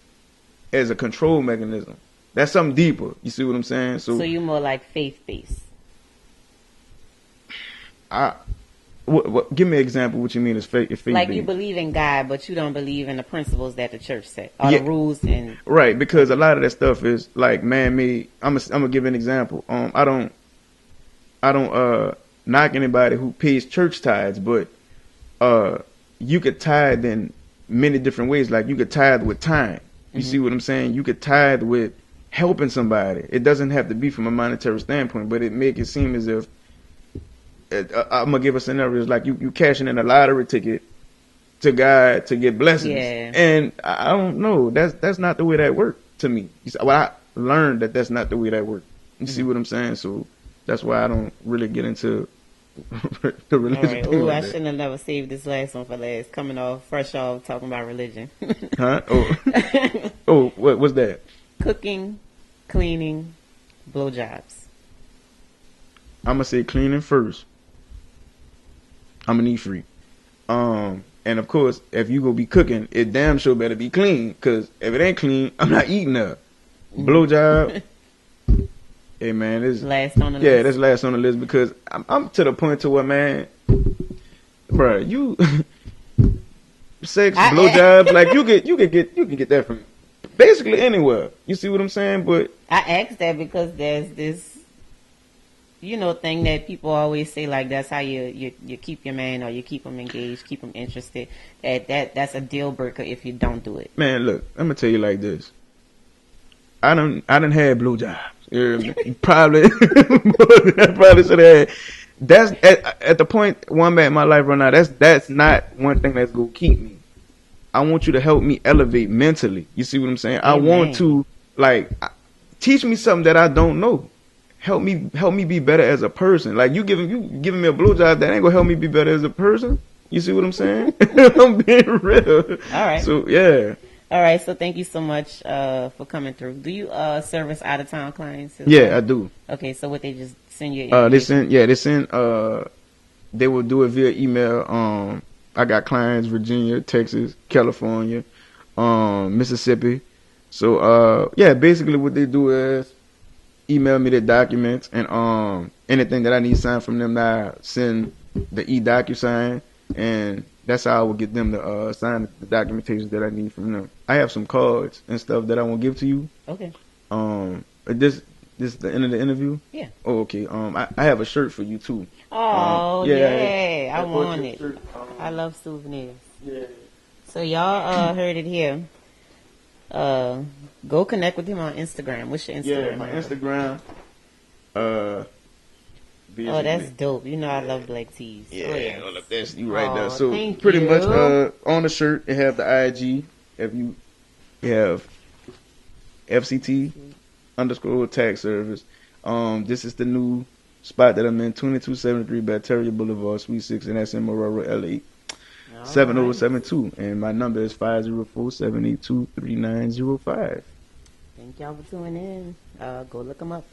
as a control mechanism. That's something deeper. You see what I'm saying? So you more like faith-based. Give me an example. What you mean is faith? Like, you believe in God, but you don't believe in the principles that the church set, or the rules and right. Because a lot of that stuff is like man-made. I'm gonna give an example. I don't knock anybody who pays church tithes, but you could tithe in many different ways. Like, you could tithe with time. You see what I'm saying? You could tithe with helping somebody. It doesn't have to be from a monetary standpoint, but it make it seem as if I'm gonna give a scenario. It's like you cashing in a lottery ticket to God to get blessings. Yeah. And I don't know. That's not the way that works to me. Well, I learned that that's not the way that works. You see what I'm saying? So that's why I don't really get into the religion. Right. Thing Ooh, like I that. shouldn't have never saved this last one for last. Coming off fresh off talking about religion. Huh? Oh, what's that? Cooking, cleaning, blowjobs. I'm gonna say cleaning first. I'm a neat freak. And of course, if you gonna be cooking, it damn sure better be clean. Cause if it ain't clean, I'm not eating that. Blowjob. Hey man, this last on the list. Yeah, that's last on the list, because I'm to the point to where, man, bruh, you sex, blowjobs, like you can get that from basically anywhere. You see what I'm saying? But I asked that because there's this, thing that people always say, like, that's how you keep your man, or you keep him engaged, keep him interested. That's a deal breaker if you don't do it. Man, look, I'm gonna tell you like this. I done had blowjobs. You probably should have had. That's at the point where I'm at in my life right now. That's not one thing that's gonna keep me. I want you to help me elevate mentally. You see what I'm saying? Amen. I want to, like, teach me something that I don't know. Help me be better as a person. Like, you giving me a blowjob, that ain't gonna help me be better as a person. You see what I'm saying? I'm being real. All right. So yeah. All right. So thank you so much for coming through. Do you service out of town clients? Yeah, I do. Okay. So what, they just send you? They send. They will do it via email. I got clients Virginia, Texas, California, Mississippi. So basically what they do is email me the documents, and anything that I need signed from them, I send the e-DocuSign, and that's how I will get them to sign the documentation that I need from them. I have some cards and stuff that I want to give to you. Okay. This is the end of the interview? Yeah. Oh, okay. I have a shirt for you too. Oh, yeah. I want it. I love souvenirs. Yeah. So y'all heard it here. Go connect with him on Instagram. What's your Instagram? Yeah, my Instagram. Oh, that's dope. You know I love black tees. Yeah, that's you right there. So pretty much on the shirt it have the IG. If you have FCT _ tax service. This is the new spot that I'm in, 2273 Bacteria Boulevard, Suite 6, and that's in Aurora, LA. 7072, and my number is 504-782-3905. Thank y'all for tuning in. Go look them up.